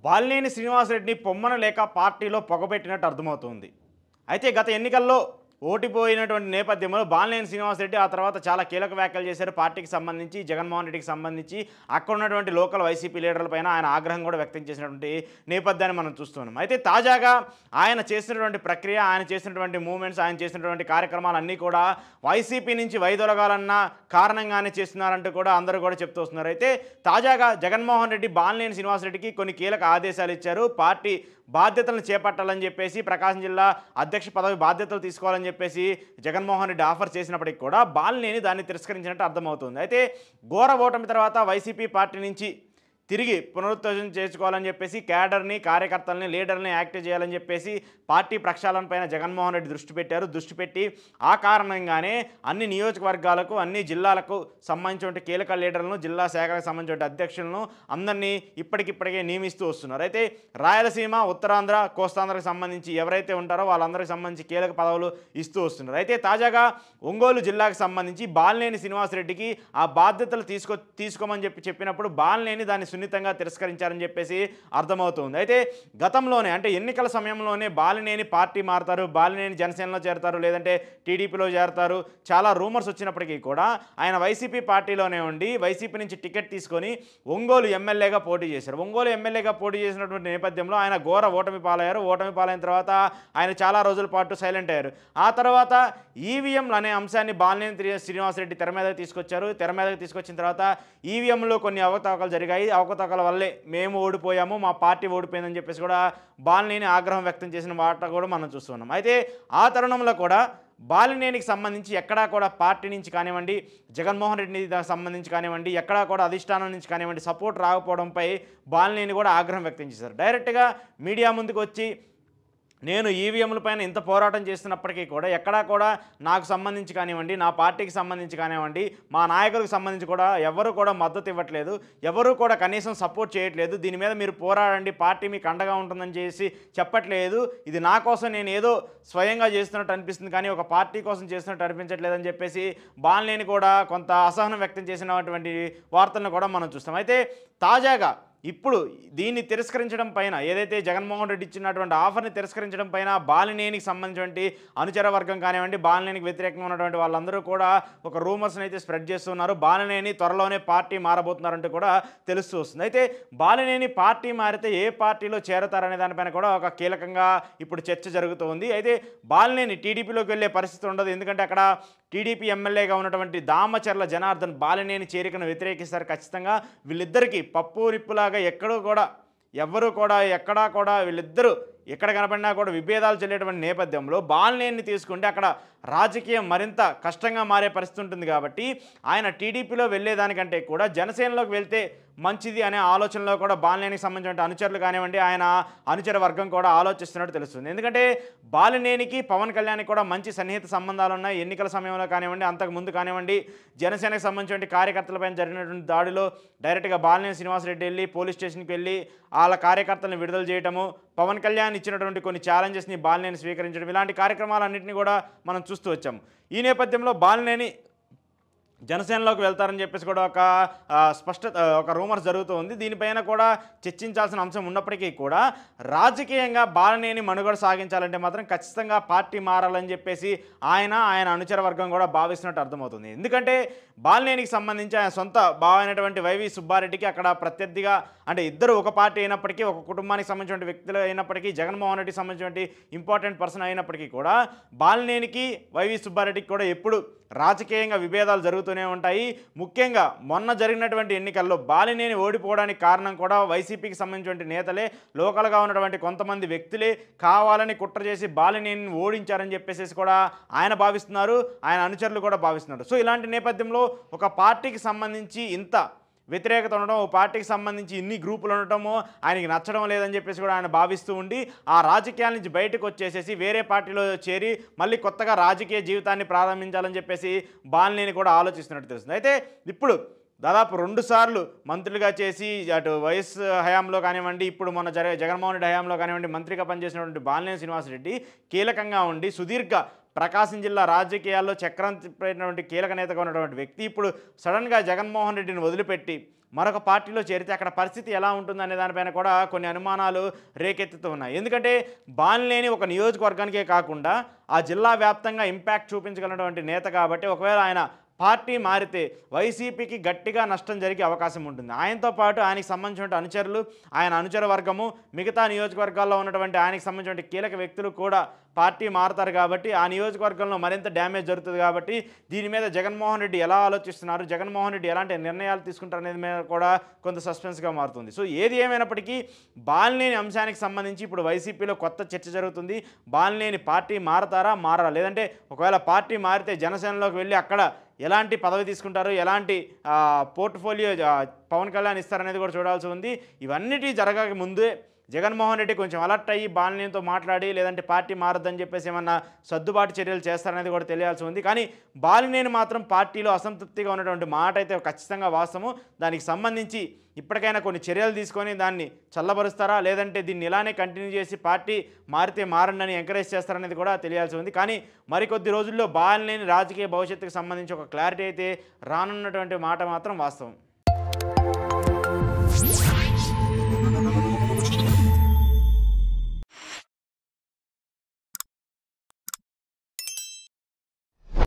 బాలినేని శ్రీనివాసరెడ్డిని పొమ్మన లేక పార్టీలో పొగబెట్టినట్టు అర్థమవుతుంది. అయితే గత ఎన్నికల్లో ఓడిపోయినటువంటి నేపథ్యంలో బాలినేని శ్రీనివాసరెడ్డి ఆ తర్వాత చాలా కీలక వ్యాఖ్యలు చేశారు. పార్టీకి సంబంధించి, జగన్మోహన్ రెడ్డికి సంబంధించి అక్కడ ఉన్నటువంటి లోకల్ వైసీపీ లీడర్లపైన ఆయన ఆగ్రహం కూడా వ్యక్తం చేసినటువంటి నేపథ్యాన్ని మనం చూస్తున్నాం. అయితే తాజాగా ఆయన చేసినటువంటి ప్రక్రియ, ఆయన చేసినటువంటి మూవ్మెంట్స్, ఆయన చేసినటువంటి కార్యక్రమాలన్నీ కూడా వైసీపీ నుంచి వైదొలగాలన్న కారణంగానే చేస్తున్నారంటూ కూడా అందరూ కూడా చెప్తూ వస్తున్నారు. అయితే తాజాగా జగన్మోహన్ రెడ్డి బాలినేని శ్రీనివాసరెడ్డికి కొన్ని కీలక ఆదేశాలు ఇచ్చారు. పార్టీ బాధ్యతలను చేపట్టాలని చెప్పేసి, ప్రకాశం జిల్లా అధ్యక్ష పదవి బాధ్యతలు తీసుకోవాలని చెప్పేసి జగన్మోహన్ రెడ్డి ఆఫర్ చేసినప్పటికీ కూడా బాలినేని దాన్ని తిరస్కరించినట్టు అర్థమవుతుంది. అయితే ఘోర ఓటమి తర్వాత వైసీపీ పార్టీ నుంచి తిరిగి పునరుద్ధరణ చేసుకోవాలని చెప్పేసి క్యాడర్ని, కార్యకర్తల్ని, లీడర్ని యాక్టివ్ చేయాలని చెప్పేసి పార్టీ ప్రక్షాళనపైన జగన్మోహన్ రెడ్డి దృష్టి పెట్టారు. దృష్టి పెట్టి ఆ కారణంగానే అన్ని నియోజకవర్గాలకు, అన్ని జిల్లాలకు సంబంధించిన కీలక లీడర్లను, జిల్లా శాఖలకు సంబంధించిన అధ్యక్షులను అందరినీ ఇప్పటికిప్పటికే నియమిస్తూ వస్తున్నారు. అయితే రాయలసీమ, ఉత్తరాంధ్ర, కోస్తాంధ్రకు సంబంధించి ఎవరైతే ఉంటారో వాళ్ళందరికీ సంబంధించి కీలక పదవులు ఇస్తూ వస్తున్నారు. అయితే తాజాగా ఒంగోలు జిల్లాకు సంబంధించి బాలినేని శ్రీనివాసరెడ్డికి ఆ బాధ్యతలు తీసుకోమని చెప్పినప్పుడు బాలినేని దాన్ని సున్నితంగా తిరస్కరించారని చెప్పేసి అర్థమవుతుంది. అయితే గతంలోనే, అంటే ఎన్నికల సమయంలోనే బాలినేని పార్టీ మారుతారు, బాలినేని జనసేనలో చేరతారు, లేదంటే టీడీపీలో చేరతారు, చాలా రూమర్స్ వచ్చినప్పటికీ కూడా ఆయన వైసీపీ పార్టీలోనే ఉండి వైసీపీ నుంచి టికెట్ తీసుకొని ఒంగోలు ఎమ్మెల్యేగా పోటీ చేశారు. ఒంగోలు ఎమ్మెల్యేగా పోటీ చేసినటువంటి నేపథ్యంలో ఆయన ఘోర ఓటమి పాలయ్యారు. ఓటమి పాలైన తర్వాత ఆయన చాలా రోజుల పాటు సైలెంట్ అయ్యారు. ఆ తర్వాత ఈవీఎంలు అనే అంశాన్ని బాలినేని శ్రీనివాసరెడ్డి తెర మీదకి తీసుకొచ్చారు. తెర మీదకి తీసుకొచ్చిన తర్వాత ఈవీఎంలో కొన్ని అవకతవకలు జరిగాయి. అవకతవకల వల్లే మేము ఓడిపోయాము, మా పార్టీ ఓడిపోయిందని చెప్పేసి కూడా బాలినేని ఆగ్రహం వ్యక్తం చేసిన మాట కూడా మనం చూస్తున్నాం. అయితే ఆ తరుణంలో కూడా బాలినేనికి సంబంధించి ఎక్కడా కూడా పార్టీ నుంచి కానివ్వండి, జగన్మోహన్ రెడ్డిని దానికి సంబంధించి కానివ్వండి, ఎక్కడా కూడా అధిష్టానం నుంచి కానివ్వండి సపోర్ట్ రాకపోవడంపై బాలినేని కూడా ఆగ్రహం వ్యక్తం చేశారు. డైరెక్ట్గా మీడియా ముందుకు వచ్చి నేను ఈవీఎంల పైన ఇంత పోరాటం చేస్తున్నప్పటికీ కూడా ఎక్కడా కూడా నాకు సంబంధించి కానివ్వండి, నా పార్టీకి సంబంధించి కానివ్వండి, మా నాయకులకు సంబంధించి కూడా ఎవరు కూడా మద్దతు ఇవ్వట్లేదు, ఎవరు కూడా కనీసం సపోర్ట్ చేయట్లేదు, దీని మీద మీరు పోరాడండి, పార్టీ మీకు అండగా ఉంటుందని చేసి చెప్పట్లేదు, ఇది నా కోసం నేను ఏదో స్వయంగా చేస్తున్నట్టు అనిపిస్తుంది కానీ ఒక పార్టీ కోసం చేస్తున్నట్టు అనిపించట్లేదని చెప్పేసి బాలినేని కూడా కొంత అసహనం వ్యక్తం చేసినటువంటి వార్తలను కూడా మనం చూస్తాం. అయితే తాజాగా ఇప్పుడు దీన్ని తిరస్కరించడం పైన, ఏదైతే జగన్మోహన్ రెడ్డి ఇచ్చినటువంటి ఆఫర్ని తిరస్కరించడం పైన బాలినేనికి సంబంధించినటువంటి అనుచర వర్గం కానివ్వండి, బాలినేనికి వ్యతిరేకంగా ఉన్నటువంటి వాళ్ళందరూ కూడా ఒక రూమర్స్ని అయితే స్ప్రెడ్ చేస్తున్నారు. బాలినేని త్వరలోనే పార్టీ మారబోతున్నారంటూ కూడా తెలుస్తూ వస్తుంది. అయితే బాలినేని పార్టీ మారితే ఏ పార్టీలో చేరతారనే దానిపైన కూడా ఒక కీలకంగా ఇప్పుడు చర్చ జరుగుతుంది. అయితే బాలినేని టీడీపీలోకి వెళ్ళే పరిస్థితి ఉండదు. ఎందుకంటే అక్కడ టీడీపీ ఎమ్మెల్యేగా ఉన్నటువంటి దామచర్ల జనార్దన్ బాలినేని చేరికను వ్యతిరేకిస్తారు ఖచ్చితంగా. వీళ్ళిద్దరికీ పప్పు నిప్పులాగా ఎవ్వరూ కూడా ఎక్కడా కూడా వీళ్ళిద్దరూ ఎక్కడ కనపడినా కూడా విభేదాలు చెల్లేటువంటి నేపథ్యంలో బాలినేని తీసుకుంటే అక్కడ రాజకీయం మరింత కష్టంగా మారే పరిస్థితి ఉంటుంది. కాబట్టి ఆయన టీడీపీలో వెళ్ళేదానికంటే కూడా జనసేనలోకి వెళ్తే మంచిది అనే ఆలోచనలో కూడా బాలినేనికి సంబంధించిన అనుచరులు కానివ్వండి, ఆయన అనుచర వర్గం కూడా ఆలోచిస్తున్నట్టు తెలుస్తుంది. ఎందుకంటే బాలినేనికి పవన్ కళ్యాణ్కి కూడా మంచి సన్నిహిత సంబంధాలు ఉన్నాయి. ఎన్నికల సమయంలో కానివ్వండి, అంతకుముందు కానివ్వండి, జనసేనకు సంబంధించిన కార్యకర్తలపైన జరిగినటువంటి దాడిలో డైరెక్ట్గా బాలినేని శ్రీనివాసరెడ్డి వెళ్ళి పోలీస్ స్టేషన్కి వెళ్ళి వాళ్ళ కార్యకర్తలను విడుదల చేయటము, పవన్ కళ్యాణ్ ఇచ్చినటువంటి కొన్ని ఛాలెంజెస్ని బాలినేని స్వీకరించడం, ఇలాంటి కార్యక్రమాలన్నింటినీ కూడా మనం చూస్తూ వచ్చాము. ఈ నేపథ్యంలో బాలినేని జనసేనలోకి వెళ్తారని చెప్పేసి కూడా ఒక రూమర్స్ జరుగుతూ ఉంది. దీనిపైన కూడా చర్చించాల్సిన అంశం ఉన్నప్పటికీ కూడా రాజకీయంగా బాలినేని మనుగడ సాగించాలంటే మాత్రం ఖచ్చితంగా పార్టీ మారాలని చెప్పేసి ఆయన అనుచర వర్గం కూడా భావిస్తున్నట్టు అర్థమవుతుంది. ఎందుకంటే బాలినేనికి సంబంధించి ఆయన సొంత బావ అయినటువంటి వైవి సుబ్బారెడ్డికి అక్కడ ప్రత్యర్థిగా, అంటే ఇద్దరు ఒక పార్టీ అయినప్పటికీ, ఒక కుటుంబానికి సంబంధించిన వ్యక్తులు అయినప్పటికీ, జగన్మోహన్ రెడ్డికి సంబంధించిన ఇంపార్టెంట్ పర్సన్ అయినప్పటికీ కూడా బాలినేనికి వైవి సుబ్బారెడ్డికి కూడా ఎప్పుడు రాజకీయంగా విభేదాలు జరుగుతూనే ఉంటాయి. ముఖ్యంగా మొన్న జరిగినటువంటి ఎన్నికల్లో బాలినేని ఓడిపోవడానికి కారణం కూడా వైసీపీకి సంబంధించిన నేతలే, లోకల్గా ఉన్నటువంటి కొంతమంది వ్యక్తులే కావాలని కుట్ర చేసి బాలినేని ఓడించారని చెప్పేసి కూడా ఆయన భావిస్తున్నారు, ఆయన అనుచరులు కూడా భావిస్తున్నారు. సో ఇలాంటి నేపథ్యంలో ఒక పార్టీకి సంబంధించి ఇంత వ్యతిరేకత ఉండడం, ఓ పార్టీకి సంబంధించి ఇన్ని గ్రూపులు ఉండటము ఆయనకి నచ్చడం లేదని చెప్పేసి కూడా ఆయన భావిస్తూ ఉండి ఆ రాజకీయాల నుంచి బయటకు వచ్చేసేసి వేరే పార్టీలో చేరి మళ్ళీ కొత్తగా రాజకీయ జీవితాన్ని ప్రారంభించాలని చెప్పేసి బాలినేని కూడా ఆలోచిస్తున్నట్టు తెలుస్తుంది. అయితే ఇప్పుడు దాదాపు 2 సార్లు మంత్రులుగా చేసి అటు వైఎస్ హయాంలో కానివ్వండి, ఇప్పుడు మొన్న జగన్మోహన్ రెడ్డి హయాంలో కానివ్వండి మంత్రిగా పనిచేసినటువంటి బాలినేని శ్రీనివాసరెడ్డి కీలకంగా ఉండి సుదీర్ఘ ప్రకాశం జిల్లా రాజకీయాల్లో చక్రం తిప్పినటువంటి కీలక నేతగా ఉన్నటువంటి వ్యక్తి ఇప్పుడు సడన్గా జగన్మోహన్ రెడ్డిని వదిలిపెట్టి మరొక పార్టీలో చేరితే అక్కడ పరిస్థితి ఎలా ఉంటుందనే దానిపైన కూడా కొన్ని అనుమానాలు రేకెత్తుతూ ఉన్నాయి. ఎందుకంటే బాలినేని ఒక నియోజకవర్గానికే కాకుండా ఆ జిల్లా వ్యాప్తంగా ఇంపాక్ట్ చూపించగలిగినటువంటి నేత కాబట్టి ఒకవేళ ఆయన పార్టీ మారితే వైసీపీకి గట్టిగా నష్టం జరిగే అవకాశం ఉంటుంది. ఆయనతో పాటు ఆయనకి సంబంధించిన అనుచరులు, ఆయన అనుచర వర్గము, మిగతా నియోజకవర్గాల్లో ఉన్నటువంటి ఆయనకి సంబంధించిన కీలక వ్యక్తులు కూడా పార్టీ మారుతారు కాబట్టి ఆ నియోజకవర్గంలో మరింత డ్యామేజ్ జరుగుతుంది. కాబట్టి దీని మీద జగన్మోహన్ రెడ్డి ఎలా ఆలోచిస్తున్నారు, జగన్మోహన్ రెడ్డి ఎలాంటి నిర్ణయాలు తీసుకుంటారు అనేది మీద కూడా కొంత సస్పెన్స్గా మారుతుంది. సో ఏది ఏమైనప్పటికీ బాలినేని అంశానికి సంబంధించి ఇప్పుడు వైసీపీలో కొత్త చర్చ జరుగుతుంది. బాలినేని పార్టీ మారతారా, మారా, లేదంటే ఒకవేళ పార్టీ మారితే జనసేనలోకి వెళ్ళి అక్కడ ఎలాంటి పదవి తీసుకుంటారు, ఎలాంటి పోర్ట్ఫోలియో పవన్ కళ్యాణ్ ఇస్తారనేది కూడా చూడాల్సి ఉంది. ఇవన్నిటి జరగక ముందే జగన్మోహన్ రెడ్డి కొంచెం అలర్ట్ అయ్యి బాలినేనితో మాట్లాడి లేదంటే పార్టీ మారద్దని చెప్పేసి ఏమన్నా సర్దుబాటు చర్యలు చేస్తారనేది కూడా తెలియాల్సి ఉంది. కానీ బాలినేని మాత్రం పార్టీలో అసంతృప్తిగా ఉన్నటువంటి మాట అయితే ఖచ్చితంగా వాస్తవం. దానికి సంబంధించి ఇప్పటికైనా కొన్ని చర్యలు తీసుకొని దాన్ని చల్లబరుస్తారా, లేదంటే దీన్ని ఇలానే కంటిన్యూ చేసి పార్టీ మారితే మారండి అని ఎంకరేజ్ చేస్తారనేది కూడా తెలియాల్సి ఉంది. కానీ మరికొద్ది రోజుల్లో బాలినేని రాజకీయ భవిష్యత్తుకు సంబంధించి ఒక క్లారిటీ అయితే రానున్నటువంటి మాట మాత్రం వాస్తవం.